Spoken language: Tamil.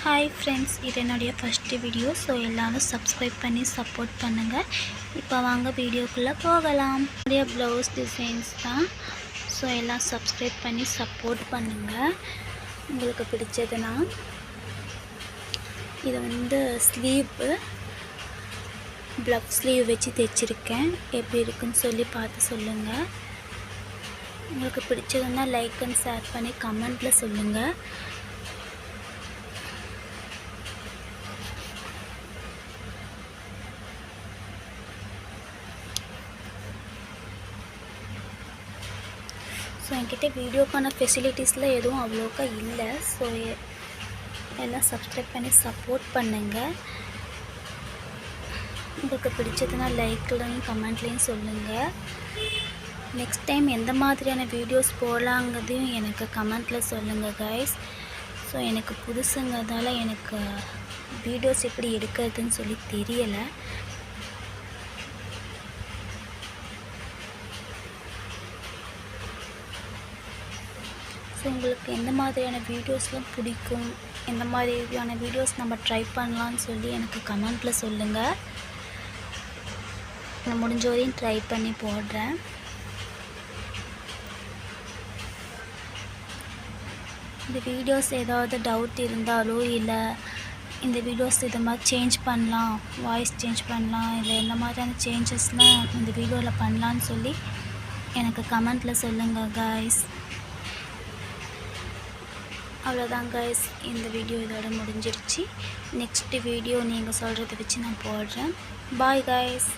ஹாய் ஃப்ரெண்ட்ஸ், இது என்னுடைய ஃபஸ்ட்டு வீடியோ. ஸோ எல்லோரும் சப்ஸ்கிரைப் பண்ணி சப்போர்ட் பண்ணுங்கள். இப்போ வாங்க வீடியோக்குள்ளே போகலாம். நிறைய ப்ளவுஸ் டிசைன்ஸ் தான். ஸோ எல்லாம் சப்ஸ்கிரைப் பண்ணி சப்போர்ட் பண்ணுங்கள். உங்களுக்கு பிடிச்சதுன்னா இது ஸ்லீவு ப்ளக் ஸ்லீவ் வச்சு தைச்சிருக்கேன். எப்படி இருக்குன்னு சொல்லி பார்த்து சொல்லுங்கள். உங்களுக்கு பிடிச்சதுன்னா லைக் அண்ட் ஷேர் பண்ணி கமெண்ட்டில் சொல்லுங்கள். ஸோ என்கிட்ட வீடியோக்கான ஃபெசிலிட்டிஸ்லாம் எதுவும் அவ்வளோக்கா இல்லை. ஸோ எல்லாம் சப்ஸ்கிரைப் பண்ணி சப்போர்ட் பண்ணுங்கள். உங்களுக்கு பிடிச்சதுன்னா லைக்லையும் கமெண்ட்லேயும் சொல்லுங்கள். நெக்ஸ்ட் டைம் எந்த மாதிரியான வீடியோஸ் போடலாங்கிறதையும் எனக்கு கமெண்ட்டில் சொல்லுங்கள் கைஸ். ஸோ எனக்கு புதுசுங்கிறதால எனக்கு வீடியோஸ் எப்படி எடுக்கிறதுன்னு சொல்லி தெரியலை. ஸோ உங்களுக்கு எந்த மாதிரியான வீடியோஸ்லாம் பிடிக்கும், எந்த மாதிரியான வீடியோஸ் நம்ம ட்ரை பண்ணலான்னு சொல்லி எனக்கு கமெண்ட்டில் சொல்லுங்கள். நான் முடிஞ்ச வரையும் ட்ரை பண்ணி போடுறேன். இந்த வீடியோஸ் ஏதாவது டவுட் இருந்தாலோ, இல்லை இந்த வீடியோஸ் இது மாதிரி சேஞ்ச் பண்ணலாம், வாய்ஸ் சேஞ்ச் பண்ணலாம், இல்லை எந்த மாதிரியான சேஞ்சஸ்லாம் இந்த வீடியோவில் பண்ணலான்னு சொல்லி எனக்கு கமெண்ட்டில் சொல்லுங்கள் கைஸ். அவ்வளோதான் கைஸ், இந்த வீடியோ இதோட முடிஞ்சிருச்சு. நெக்ஸ்ட் வீடியோ நீங்கள் சொல்கிறத வச்சு நான் போடுறேன். Bye guys.